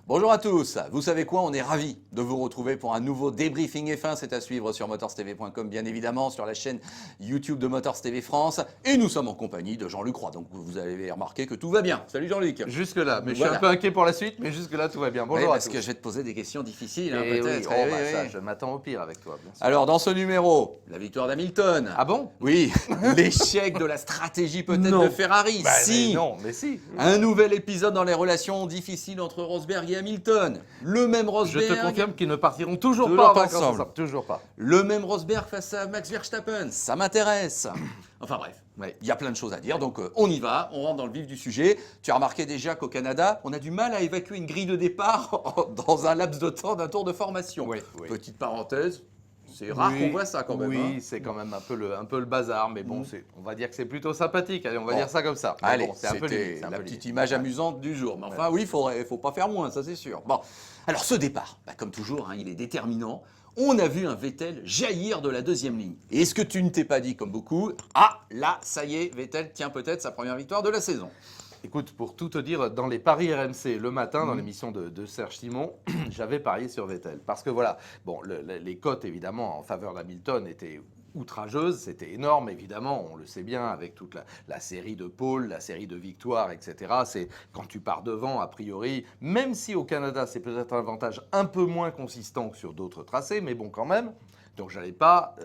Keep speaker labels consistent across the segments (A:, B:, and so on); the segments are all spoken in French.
A: Bonjour à tous, vous savez quoi, on est ravis de vous retrouver pour un nouveau débriefing F1, c'est à suivre sur motorstv.com bien évidemment, sur la chaîne YouTube de Motors TV France et nous sommes en compagnie de Jean-Luc Roy, donc vous avez remarqué que tout va bien. Salut Jean-Luc.
B: Jusque-là, mais je suis
A: Voilà.
B: un peu inquiet pour la suite, mais jusque-là tout va bien. Bonjour à
A: Parce
B: tous.
A: que je vais te poser des questions difficiles
B: Eh
A: peut-être.
B: oui,
A: Eh oui.
B: ça, je m'attends au pire avec toi, bien sûr.
A: Alors dans ce numéro, la victoire d'Hamilton.
B: Ah bon?
A: Oui, l'échec de la stratégie peut-être
B: Non.
A: de Ferrari.
B: Bah,
A: Si.
B: mais non, mais si.
A: Un nouvel épisode dans les relations difficiles entre Rosberg et Hamilton. Le même
B: Je
A: Rosberg.
B: te confirme qu'ils ne partiront toujours
A: Toujours
B: pas
A: pas
B: en vacances
A: ensemble.
B: Toujours pas.
A: Le même Rosberg face à Max Verstappen, ça m'intéresse. Enfin bref,
B: Ouais.
A: il y a plein de choses à dire, donc on y va, on rentre dans le vif du sujet. Tu as remarqué déjà qu'au Canada, on a du mal à évacuer une grille de départ dans un laps de temps d'un tour de formation.
B: Oui, oui.
A: Petite parenthèse, c'est rare
B: Oui,
A: qu'on voit ça quand même.
B: Oui,
A: hein.
B: c'est quand même un peu le bazar, mais bon, on va dire que c'est plutôt sympathique. Allez, on va
A: Bon.
B: dire ça comme ça. Mais
A: Allez,
B: bon, c'est un peu
A: c'était
B: limite, c'est un
A: la
B: peu
A: petite
B: limite.
A: image amusante du jour. Mais enfin, oui, faut pas faire moins, ça c'est sûr. Bon, alors ce départ, comme toujours, il est déterminant. On a vu un Vettel jaillir de la deuxième ligne. Et est-ce que tu ne t'es pas dit, comme beaucoup, ah, là, ça y est, Vettel tient peut-être sa première victoire de la saison.
B: Écoute, pour tout te dire, dans les paris RMC le matin, dans l'émission de Serge Simon, j'avais parié sur Vettel. Parce que voilà, bon, les cotes évidemment en faveur d'Hamilton étaient outrageuses, c'était énorme évidemment, on le sait bien avec toute la série de pôles, la série de victoires, etc. C'est quand tu pars devant, a priori, même si au Canada c'est peut-être un avantage un peu moins consistant que sur d'autres tracés, mais bon quand même. Donc j'allais pas,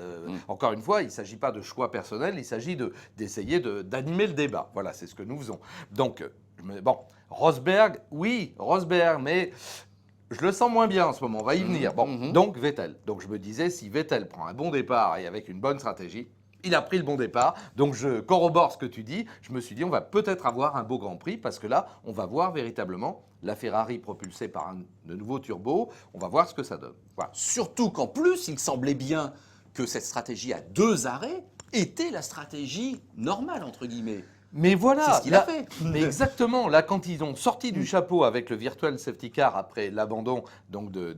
B: encore une fois, il ne s'agit pas de choix personnel, il s'agit d'essayer d'animer le débat. Voilà, c'est ce que nous faisons. Donc, bon, Rosberg, oui, Rosberg, mais je le sens moins bien en ce moment, on va y venir. Bon, donc Vettel. Donc je me disais, si Vettel prend un bon départ et avec une bonne stratégie, il a pris le bon départ, donc je corrobore ce que tu dis. Je me suis dit, on va peut-être avoir un beau Grand Prix parce que là, on va voir véritablement la Ferrari propulsée par de nouveaux turbos. On va voir ce que ça donne. Voilà.
A: Surtout qu'en plus, il semblait bien que cette stratégie à 2 arrêts était la stratégie normale, entre guillemets.
B: Mais voilà,
A: C'est ce qu'il
B: là-
A: a fait.
B: Mais exactement, là, quand ils ont sorti du chapeau avec le virtual safety car après l'abandon donc de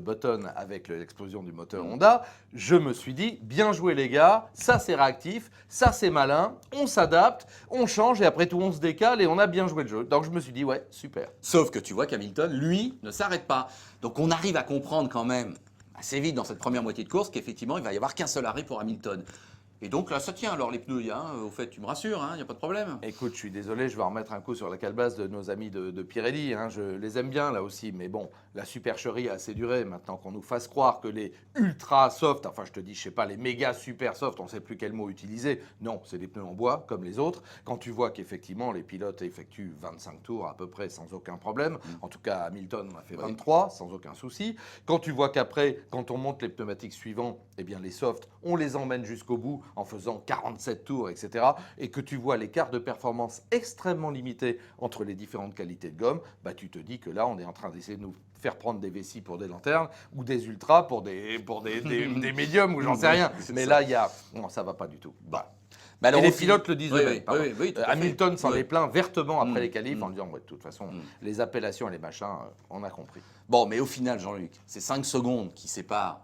B: Button avec l'explosion du moteur Honda, je me suis dit, bien joué les gars, ça c'est réactif, ça c'est malin, on s'adapte, on change et après tout on se décale et on a bien joué le jeu. Donc je me suis dit, ouais, super.
A: Sauf que tu vois qu'Hamilton, lui, ne s'arrête pas. Donc on arrive à comprendre quand même assez vite dans cette première moitié de course qu'effectivement, il va y avoir qu'un seul arrêt pour Hamilton. Et donc là, ça tient alors les pneus, au fait, tu me rassures, il n'y a pas de problème.
B: Écoute, je suis désolé, je vais remettre un coup sur la calebasse de nos amis de Pirelli. Je les aime bien là aussi, mais bon, la supercherie a assez duré. Maintenant qu'on nous fasse croire que les ultra soft, enfin je te dis, je sais pas, les méga super soft, on ne sait plus quel mot utiliser. Non, c'est des pneus en bois comme les autres. Quand tu vois qu'effectivement les pilotes effectuent 25 tours à peu près sans aucun problème, en tout cas Hamilton en a fait 23 sans aucun souci. Quand tu vois qu'après, quand on monte les pneumatiques suivants, eh bien les softs, on les emmène jusqu'au bout en faisant 47 tours, etc. Et que tu vois l'écart de performance extrêmement limité entre les différentes qualités de gomme, bah, tu te dis que là, on est en train d'essayer de nous faire prendre des vessies pour des lanternes ou des ultras pour des médiums ou j'en sais rien.
A: C'est
B: Mais
A: ça.
B: là, il y a... Non, ça va pas du tout. Bah.
A: Mais alors,
B: Et les
A: au final-
B: pilotes le disent
A: Oui,
B: eux-mêmes.
A: oui,
B: pardon.
A: oui, tout à fait.
B: Hamilton s'en
A: Oui.
B: est plaint vertement après les qualifs en disant, ouais, de toute façon,
A: Mm.
B: les appellations et les machins, on a compris.
A: Bon, mais au final, Jean-Luc, c'est 5 secondes qui séparent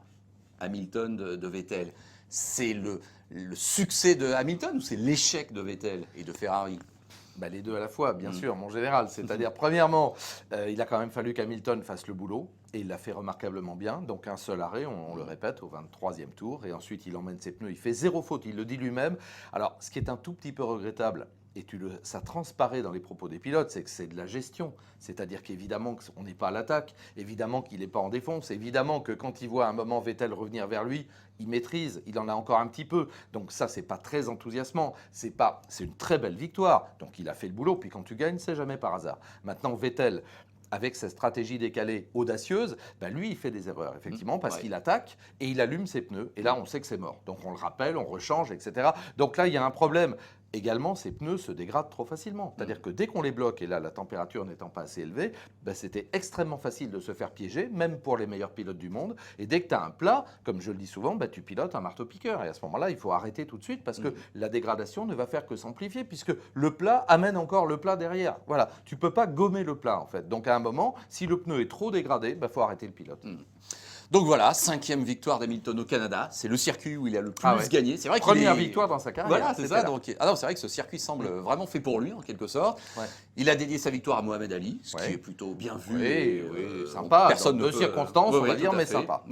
A: Hamilton de Vettel. C'est le succès de Hamilton ou c'est l'échec de Vettel et de Ferrari?
B: Bah, les deux à la fois, bien sûr, mon général. C'est-à-dire, premièrement, il a quand même fallu qu'Hamilton fasse le boulot, et il l'a fait remarquablement bien. Donc un seul arrêt, on le répète, au 23e tour, et ensuite il emmène ses pneus, il fait 0 faute, il le dit lui-même. Alors, ce qui est un tout petit peu regrettable, et ça transparaît dans les propos des pilotes, c'est que c'est de la gestion. C'est-à-dire qu'évidemment qu'on n'est pas à l'attaque, évidemment qu'il n'est pas en défonce, évidemment que quand il voit à un moment Vettel revenir vers lui, il maîtrise, il en a encore un petit peu. Donc ça, c'est pas très enthousiasmant. C'est une très belle victoire. Donc il a fait le boulot. Puis quand tu gagnes, c'est jamais par hasard. Maintenant, Vettel, avec sa stratégie décalée audacieuse, bah lui, il fait des erreurs, effectivement, parce qu'il attaque et il allume ses pneus. Et là, on sait que c'est mort. Donc on le rappelle, on rechange, etc. Donc là, il y a un problème. Également, ces pneus se dégradent trop facilement. C'est-à-dire que dès qu'on les bloque, et là, la température n'étant pas assez élevée, bah, c'était extrêmement facile de se faire piéger, même pour les meilleurs pilotes du monde. Et dès que tu as un plat, comme je le dis souvent, bah, tu pilotes un marteau-piqueur. Et à ce moment-là, il faut arrêter tout de suite parce que la dégradation ne va faire que s'amplifier, puisque le plat amène encore le plat derrière. Voilà, tu ne peux pas gommer le plat, en fait. Donc à un moment, si le pneu est trop dégradé, il faut arrêter le pilote.
A: Donc voilà, 5e victoire d'Hamilton au Canada. C'est le circuit où il a le plus gagné. C'est vrai qu'il
B: Première victoire dans sa carrière.
A: Voilà, c'est ça. Donc, non, c'est vrai que ce circuit semble vraiment fait pour lui, en quelque sorte.
B: Ouais.
A: Il a dédié sa victoire à Mohamed Ali, ce qui est plutôt bien vu.
B: Oui, sympa.
A: Personne
B: dans
A: ne
B: deux
A: peut...
B: circonstances, on va dire, mais sympa.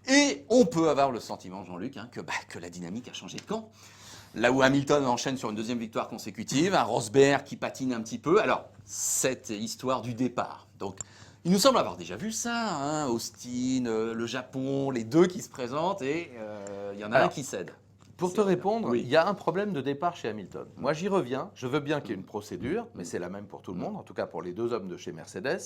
A: Et on peut avoir le sentiment, Jean-Luc, que la dynamique a changé de camp. Là où Hamilton enchaîne sur une deuxième victoire consécutive, un Rosberg qui patine un petit peu. Alors, cette histoire du départ. Donc, il nous semble avoir déjà vu ça, Austin, le Japon, les deux qui se présentent et il y en a un qui cède.
B: Pour te répondre,
A: oui.
B: il y a un problème de départ chez Hamilton. Moi, j'y reviens. Je veux bien qu'il y ait une procédure, mais c'est la même pour tout le monde, en tout cas pour les deux hommes de chez Mercedes.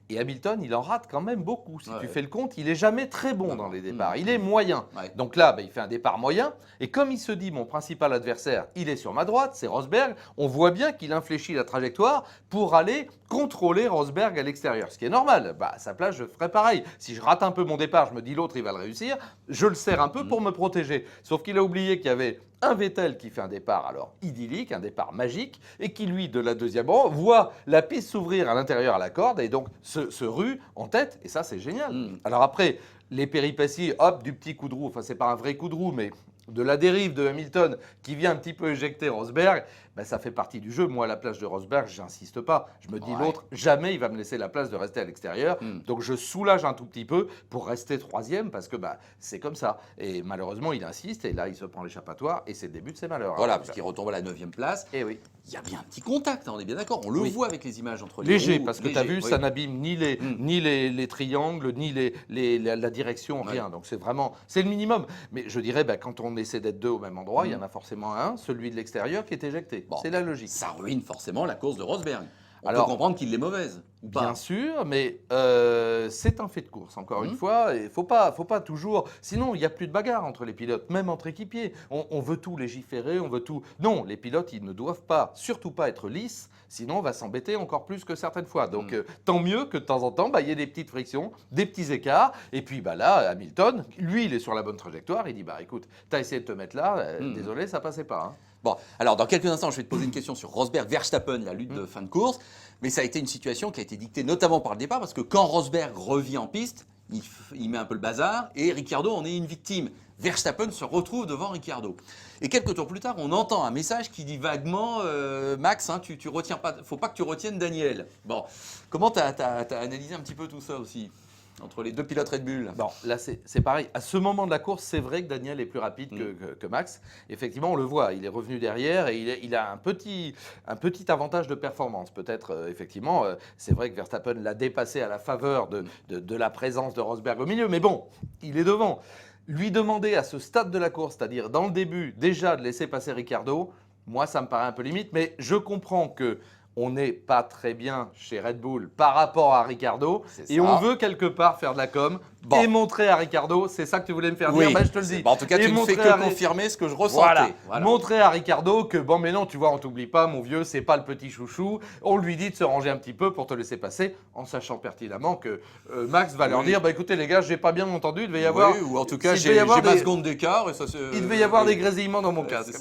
B: Et Hamilton, il en rate quand même beaucoup. Si tu fais le compte, il n'est jamais très bon dans les départs. Il est moyen. Donc là, il fait un départ moyen. Et comme il se dit, mon principal adversaire, il est sur ma droite, c'est Rosberg, on voit bien qu'il infléchit la trajectoire pour aller contrôler Rosberg à l'extérieur. Ce qui est normal. À sa place, je ferais pareil. Si je rate un peu mon départ, je me dis l'autre, il va le réussir. Je le serre un peu pour me protéger. Sauf qu'il a oublié qu'il y avait un Vettel qui fait un départ alors idyllique, un départ magique, et qui lui, de la deuxième rang, voit la piste s'ouvrir à l'intérieur à la corde, et donc se rue en tête, et ça c'est génial. Alors après, les péripéties, hop, du petit coup de roue, enfin c'est pas un vrai coup de roue, mais de la dérive de Hamilton qui vient un petit peu éjecter Rosberg, ça fait partie du jeu. Moi, à la place de Rosberg, j'insiste pas. Je me dis l'autre, jamais il va me laisser la place de rester à l'extérieur. Donc je soulage un tout petit peu pour rester troisième parce que c'est comme ça. Et malheureusement, il insiste et là, il se prend l'échappatoire et c'est le début de ses malheurs.
A: Voilà, parce qu'il retombe à la 9e place.
B: Et oui.
A: Il y a bien un petit contact, on est bien d'accord. On le voit avec les images entre les
B: léger,
A: roues.
B: Parce que tu as vu, ça n'abîme ni les triangles, ni la direction, rien. Donc c'est le minimum. Mais je dirais, quand on essaie d'être deux au même endroit, il y en a forcément un, celui de l'extérieur, qui est éjecté. C'est la logique.
A: Ça ruine forcément la course de Rosberg. On
B: Alors,
A: peut comprendre qu'il est mauvaise. Ou pas.
B: Bien sûr, mais c'est un fait de course, encore une fois. Il ne faut pas toujours... Sinon, il n'y a plus de bagarre entre les pilotes, même entre équipiers. On veut tout légiférer, on veut tout... Non, les pilotes, ils ne doivent pas, surtout pas être lisses, sinon on va s'embêter encore plus que certaines fois. Donc, tant mieux que de temps en temps, il y ait des petites frictions, des petits écarts. Et puis là, Hamilton, lui, il est sur la bonne trajectoire. Il dit, écoute, tu as essayé de te mettre là, désolé, ça passait pas.
A: Bon, alors dans quelques instants, je vais te poser une question sur Rosberg-Verstappen, la lutte de fin de course. Mais ça a été une situation qui a été dictée notamment par le départ, parce que quand Rosberg revient en piste, il met un peu le bazar, et Ricciardo en est une victime. Verstappen se retrouve devant Ricciardo. Et quelques tours plus tard, on entend un message qui dit vaguement Max, tu retiens pas, faut pas que tu retiennes Daniel. Bon, comment tu as analysé un petit peu tout ça aussi entre les deux pilotes Red Bull?
B: Bon, là, c'est pareil. À ce moment de la course, c'est vrai que Daniel est plus rapide que Max. Effectivement, on le voit. Il est revenu derrière et il a un petit avantage de performance. Peut-être, effectivement, c'est vrai que Verstappen l'a dépassé à la faveur de la présence de Rosberg au milieu. Mais bon, il est devant. Lui demander à ce stade de la course, c'est-à-dire dans le début, déjà de laisser passer Ricciardo, moi, ça me paraît un peu limite. Mais je comprends que on n'est pas très bien chez Red Bull par rapport à Ricciardo et on veut quelque part faire de la com et montrer à Ricciardo, c'est ça que tu voulais me faire dire, je te le dis.
A: En tout cas, tu ne fais que confirmer ce que je ressentais.
B: Voilà. Montrer à Ricciardo que mais non, tu vois, on t'oublie pas, mon vieux, c'est pas le petit chouchou. On lui dit de se ranger un petit peu pour te laisser passer, en sachant pertinemment que Max va leur dire, écoutez les gars, j'ai pas bien entendu, il devait y avoir...
A: ou en tout cas, j'ai ma seconde d'écart.
B: Il devait y avoir des grésillements dans mon casque.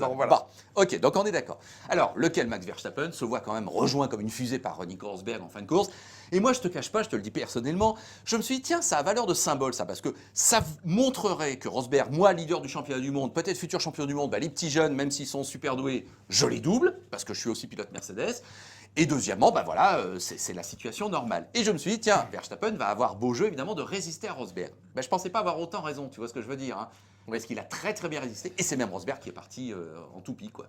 A: Ok, donc on est d'accord. Alors, lequel Max Verstappen se voit quand même rejoint comme une fusée par Nico Rosberg en fin de course. Et moi, je te cache pas, je te le dis personnellement, je me suis dit, tiens, ça a valeur de symbole, ça, parce que ça montrerait que Rosberg, moi, leader du championnat du monde, peut-être futur champion du monde, les petits jeunes, même s'ils sont super doués, je les double, parce que je suis aussi pilote Mercedes. Et deuxièmement, c'est la situation normale. Et je me suis dit, tiens, Verstappen va avoir beau jeu, évidemment, de résister à Rosberg. Je pensais pas avoir autant raison, tu vois ce que je veux dire, Parce qu'il a très très bien résisté, et c'est même Rosberg qui est parti en toupie, quoi.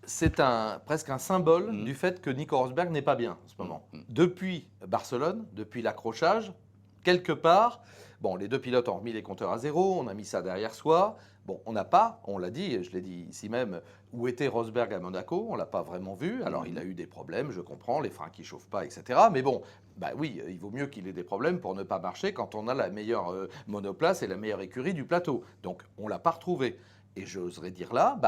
B: C'est presque un symbole du fait que Nico Rosberg n'est pas bien en ce moment. Depuis Barcelone, depuis l'accrochage, quelque part, les deux pilotes ont remis les compteurs à zéro, on a mis ça derrière soi. On n'a pas, on l'a dit, et je l'ai dit ici même, où était Rosberg à Monaco, on ne l'a pas vraiment vu. Alors il a eu des problèmes, je comprends, les freins qui ne chauffent pas, etc. Mais oui, il vaut mieux qu'il ait des problèmes pour ne pas marcher quand on a la meilleure monoplace et la meilleure écurie du plateau. Donc on ne l'a pas retrouvé. Et j'oserais dire là,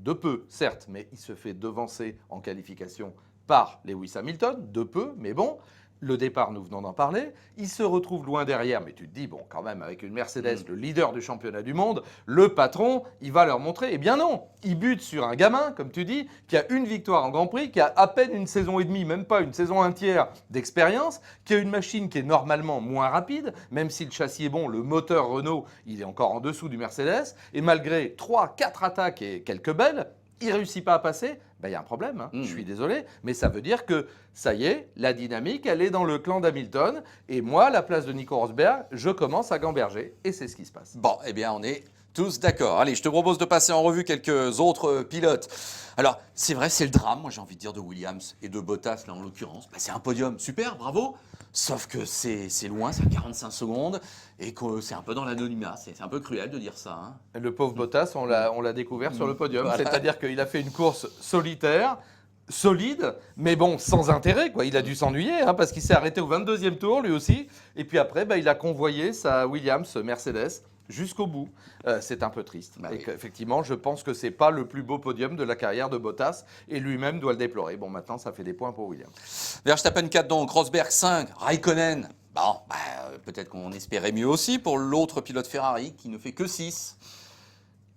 B: de peu, certes, mais il se fait devancer en qualification par Lewis Hamilton, de peu, mais bon, le départ, nous venons d'en parler, il se retrouve loin derrière, mais tu te dis, bon, quand même, avec une Mercedes, le leader du championnat du monde, le patron, il va leur montrer. Eh bien non, il bute sur un gamin, comme tu dis, qui a une victoire en Grand Prix, qui a à peine une saison et demie, même pas une saison entière d'expérience, qui a une machine qui est normalement moins rapide, même si le châssis est bon, le moteur Renault, il est encore en dessous du Mercedes, et malgré 3-4 attaques et quelques belles, il ne réussit pas à passer, ben, il y a un problème, hein. Je suis désolé, mais ça veut dire que ça y est, la dynamique, elle est dans le clan d'Hamilton, et moi, à la place de Nico Rosberg, je commence à gamberger, et c'est ce qui se passe.
A: Bon, eh bien, on est tous d'accord. Allez, je te propose de passer en revue quelques autres pilotes. Alors, c'est vrai, c'est le drame, moi j'ai envie de dire, de Williams et de Bottas, là en l'occurrence. Bah, c'est un podium, super, bravo. Sauf que c'est loin, c'est à 45 secondes, et que c'est un peu dans l'anonymat. C'est un peu cruel de dire ça. Hein.
B: Le pauvre Bottas, on l'a découvert sur le podium,
A: Voilà.
B: c'est-à-dire qu'il a fait une course solitaire, solide, mais bon, sans intérêt, quoi. Il a dû s'ennuyer, hein, parce qu'il s'est arrêté au 22e tour, lui aussi. Et puis après, bah, il a convoyé sa Williams Mercedes jusqu'au bout. C'est un peu triste.
A: Bah,
B: et
A: oui.
B: qu'effectivement, je pense que c'est pas le plus beau podium de la carrière de Bottas, et lui-même doit le déplorer. Bon, maintenant, ça fait des points pour Williams.
A: Verstappen 4 donc, Rosberg 5, Raikkonen. Bon, bah, peut-être qu'on espérait mieux aussi pour l'autre pilote Ferrari qui ne fait que 6.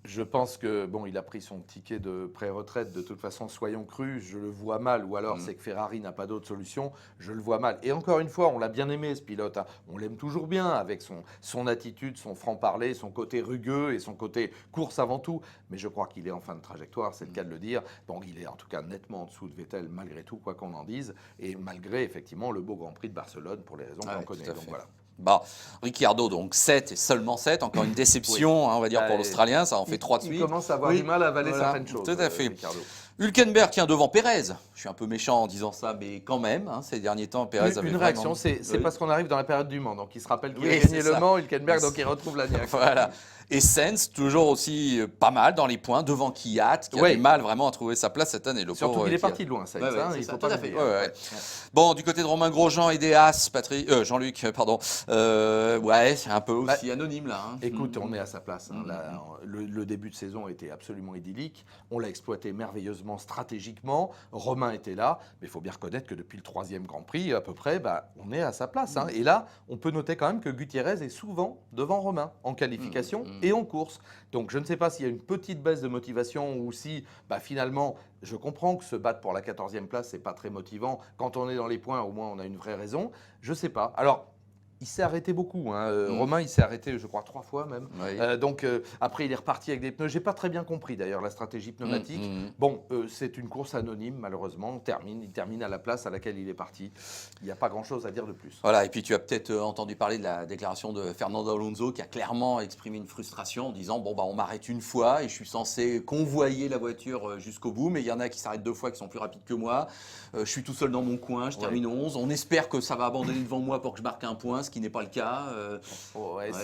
B: Je pense que, bon, il a pris son ticket de pré-retraite. De toute façon, soyons crus, je le vois mal. Ou alors, c'est que Ferrari n'a pas d'autre solution. Je le vois mal. Et encore une fois, on l'a bien aimé, ce pilote. Hein. On l'aime toujours bien avec son attitude, son franc-parler, son côté rugueux et son côté course avant tout. Mais je crois qu'il est en fin de trajectoire, c'est le cas de le dire. Donc, il est en tout cas nettement en dessous de Vettel, malgré tout, quoi qu'on en dise. Et malgré, effectivement, le beau Grand Prix de Barcelone, pour les raisons
A: Ah
B: qu'on
A: ouais,
B: connaît.
A: tout à
B: Donc,
A: fait.
B: voilà.
A: Bon, Ricciardo donc 7 et seulement 7, encore une déception, hein, on va dire, pour l'Australien, ça en fait 3 de suite.
B: Il commence à avoir
A: Oui,
B: du mal à avaler
A: voilà,
B: certaines choses.
A: tout à fait.
B: Ricciardo.
A: Hülkenberg tient devant Pérez. Je suis un peu méchant en disant ça, mais quand même, hein, ces derniers temps, Pérez avait
B: Une
A: vraiment...
B: réaction, c'est
A: Oui.
B: parce qu'on arrive dans la période du Mans. Donc il se rappelle qu'il
A: Oui,
B: a gagné
A: c'est
B: le
A: ça.
B: Mans, Hülkenberg, donc il retrouve la niaque.
A: Voilà. Et Sainz, toujours aussi pas mal dans les points, devant Kvyat, qui a
B: Ouais.
A: du mal vraiment à trouver sa place cette année. Le
B: Surtout
A: pauvre
B: qu'il est
A: Kvyat.
B: parti de loin, ça.
A: Ouais, ouais,
B: hein,
A: c'est
B: il
A: ça,
B: faut
A: tout
B: pas
A: à
B: le
A: fait.
B: dire.
A: Ouais, ouais. Bon, du côté de Romain Grosjean et des Haas, Jean-Luc, pardon. Ouais, c'est un peu aussi anonyme là. Hein.
B: Écoute, on est à sa place. Hein. Là, le début de saison était absolument idyllique. On l'a exploité merveilleusement stratégiquement. Romain était là. Mais il faut bien reconnaître que depuis le 3e Grand Prix, à peu près, bah, on est à sa place. Hein. Et là, on peut noter quand même que Gutiérrez est souvent devant Romain, en qualification et en course. Donc je ne sais pas s'il y a une petite baisse de motivation ou si bah, finalement, je comprends que se battre pour la 14e place, c'est pas très motivant. Quand on est dans les points, au moins on a une vraie raison. Je ne sais pas. Alors, il s'est arrêté beaucoup. Hein. Romain, il s'est arrêté, je crois, 3 fois même.
A: Oui.
B: Donc après, il est reparti avec des pneus. J'ai pas très bien compris d'ailleurs la stratégie pneumatique. Bon, c'est une course anonyme, malheureusement. Il termine à la place à laquelle il est parti. Il n'y a pas grand-chose à dire de plus.
A: Voilà, et puis tu as peut-être entendu parler de la déclaration de Fernando Alonso qui a clairement exprimé une frustration en disant bon bah on m'arrête une fois et je suis censé convoyer la voiture jusqu'au bout, mais il y en a qui s'arrêtent 2 fois qui sont plus rapides que moi. Je suis tout seul dans mon coin, je termine 11. On espère que ça va abandonner devant moi pour que je marque un point, ce qui n'est pas le cas.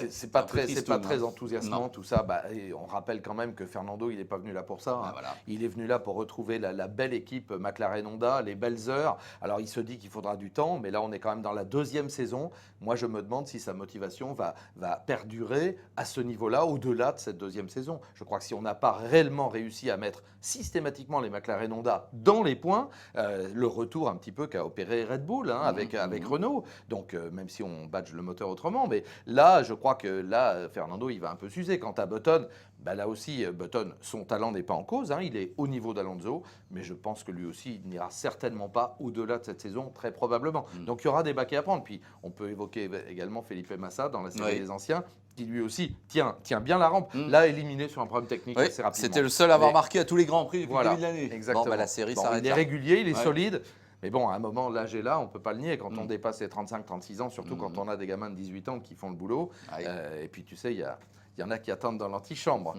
B: C'est pas
A: un peu triste,
B: très
A: hein.
B: enthousiasmant
A: Non.
B: tout ça. Bah, et on rappelle quand même que Fernando, il n'est pas venu là pour ça. Hein.
A: Ah, voilà.
B: Il est venu là pour retrouver la belle équipe McLaren-Honda, les belles heures. Alors il se dit qu'il faudra du temps, mais là on est quand même dans la 2e saison. Moi je me demande si sa motivation va perdurer à ce niveau-là, au-delà de cette 2e saison. Je crois que si on n'a pas réellement réussi à mettre systématiquement les McLaren-Honda dans les points, le retour un petit peu qu'a opéré Red Bull hein, avec Renault. Donc même si on badge le moteur autrement, mais là je crois que là Fernando il va un peu s'user. Quant à Button, bah, là aussi Button, son talent n'est pas en cause, hein, il est au niveau d'Alonso, mais je pense que lui aussi il n'ira certainement pas au-delà de cette saison, très probablement. Donc il y aura des baquets à prendre. Puis on peut évoquer également Felipe Massa dans la série des anciens, qui lui aussi tient bien la rampe. Là éliminé sur un problème technique assez rapidement.
A: C'était le seul à avoir marqué à tous les grands prix depuis le début de l'année.
B: Exactement.
A: Bon, bah, la série s'arrête
B: il est
A: là.
B: régulier, il est solide. Mais bon, à un moment, l'âge est là, on ne peut pas le nier. Quand on dépasse les 35-36 ans, surtout quand on a des gamins de 18 ans qui font le boulot. Et puis, tu sais, il y en a qui attendent dans l'antichambre.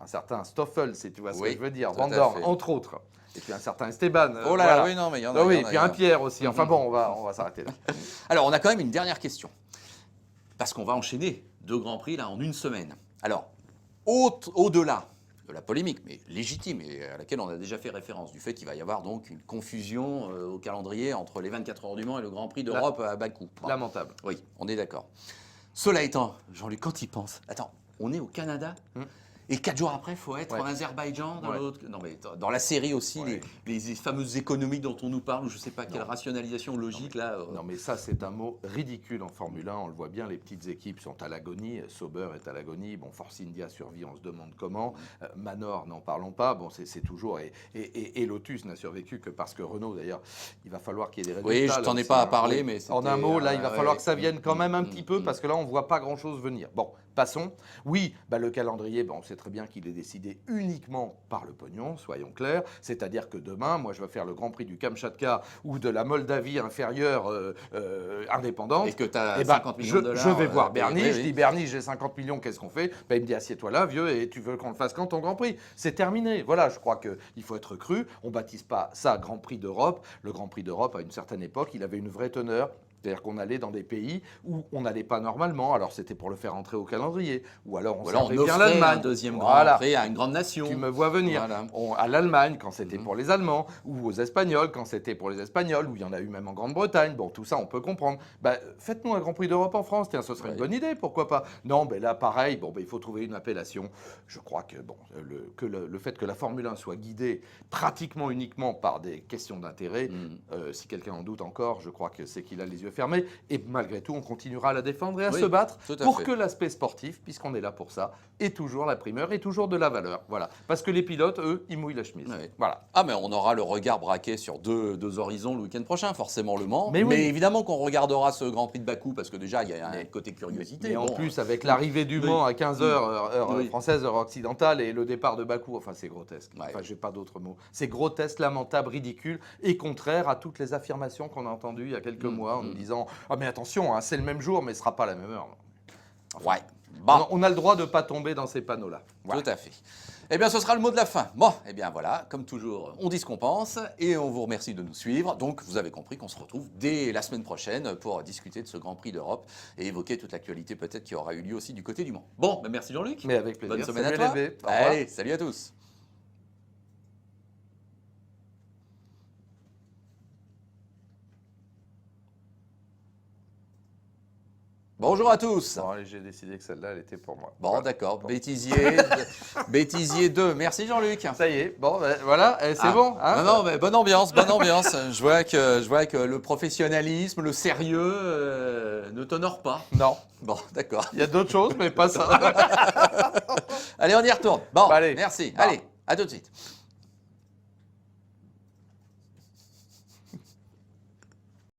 B: Un certain Stoffel, si tu vois ce que je veux dire. Van Dorn, entre autres. Et puis un certain Esteban.
A: Oh là là, oui, non, mais il y en a.
B: Et puis un Pierre aussi. Enfin bon, on va s'arrêter là.
A: Alors, on a quand même une dernière question. Parce qu'on va enchaîner 2 grands prix là en une semaine. Alors, au-delà de la polémique, mais légitime, et à laquelle on a déjà fait référence, du fait qu'il va y avoir donc une confusion au calendrier entre les 24 heures du Mans et le Grand Prix d'Europe à Bakou. Bon.
B: Lamentable.
A: Oui, on est d'accord. Cela étant, Jean-Luc, quand il pense, attends, on est au Canada Et 4 jours après, il faut être en Azerbaïdjan, dans l'autre. Non, mais dans la série aussi, les fameuses économies dont on nous parle, ou je ne sais pas quelle rationalisation logique là.
B: Non, mais ça, c'est un mot ridicule en Formule 1. On le voit bien, les petites équipes sont à l'agonie. Sauber est à l'agonie. Bon, Force India survit, on se demande comment. Manor, n'en parlons pas. Bon, c'est toujours. Et Lotus n'a survécu que parce que Renault, d'ailleurs, il va falloir qu'il y ait des résultats.
A: Oui, je t'en ai pas à parler, mais
B: en un mot, là, il va falloir que ça vienne quand même un petit peu, parce que là, on ne voit pas grand-chose venir. Bon, passons. Oui, le calendrier, on sait très bien qu'il est décidé uniquement par le pognon, soyons clairs. C'est-à-dire que demain, moi, je vais faire le Grand Prix du Kamchatka ou de la Moldavie inférieure indépendante.
A: Et que tu as 50 millions de dollars.
B: Je vais voir Bernie, je dis Bernie, j'ai 50 millions, qu'est-ce qu'on fait? Il me dit assieds-toi là, vieux, et tu veux qu'on le fasse quand ton Grand Prix? C'est terminé. Voilà, je crois qu'il faut être cru. On ne baptise pas ça Grand Prix d'Europe. Le Grand Prix d'Europe, à une certaine époque, il avait une vraie teneur. C'est-à-dire qu'on allait dans des pays où on n'allait pas normalement, alors c'était pour le faire entrer au calendrier, ou alors on servait bien l'Allemagne.
A: Un deuxième Grand Prix à une grande nation.
B: Tu me vois venir.
A: Voilà.
B: À l'Allemagne, quand c'était pour les Allemands, ou aux Espagnols, quand c'était pour les Espagnols, ou il y en a eu même en Grande-Bretagne. Bon, tout ça, on peut comprendre. Faites-nous un Grand Prix d'Europe en France, tiens, ce serait une bonne idée, pourquoi pas? Non, là, pareil, il faut trouver une appellation. Je crois que, le fait que la Formule 1 soit guidée pratiquement uniquement par des questions d'intérêt, si quelqu'un en doute encore, je crois que c'est qu'il a les yeux fermés. Et malgré tout, on continuera à la défendre et à se battre pour que l'aspect sportif, puisqu'on est là pour ça, ait toujours la primeur et toujours de la valeur. Voilà. Parce que les pilotes, eux, ils mouillent la chemise.
A: Oui.
B: Voilà.
A: Ah, mais on aura le regard braqué sur deux horizons le week-end prochain, forcément Le Mans.
B: Mais
A: évidemment qu'on regardera ce Grand Prix de Bakou, parce que déjà, il y a un côté curiosité.
B: Et en plus, avec l'arrivée du Mans à 15h, heure française, heure occidentale, et le départ de Bakou, c'est grotesque. J'ai pas d'autres mots. C'est grotesque, lamentable, ridicule, et contraire à toutes les affirmations qu'on a entendues il y a quelques mois en nous disant « Ah, mais attention, c'est le même jour, mais ce sera pas la même heure. » On a le droit de ne pas tomber dans ces panneaux-là.
A: Tout à fait. Eh bien, ce sera le mot de la fin. Bon, eh bien voilà, comme toujours, on dit ce qu'on pense et on vous remercie de nous suivre. Donc, vous avez compris qu'on se retrouve dès la semaine prochaine pour discuter de ce Grand Prix d'Europe et évoquer toute l'actualité peut-être qui aura eu lieu aussi du côté du Mans. Bon, merci Jean-Luc.
B: Mais avec plaisir.
A: Bonne semaine à toi. Allez, salut à tous. Bonjour à tous.
B: Bon, allez, j'ai décidé que celle-là, elle était pour moi.
A: Bon, d'accord. Bêtisier 2. Merci Jean-Luc.
B: Ça y est. Bon, voilà, c'est bon. Hein,
A: non, mais bonne ambiance. Je vois que le professionnalisme, le sérieux ne t'honore pas.
B: Non.
A: Bon, d'accord.
B: Il y a d'autres choses, mais pas ça.
A: Allez, on y retourne. Bon,
B: allez.
A: merci. Allez, à tout de suite.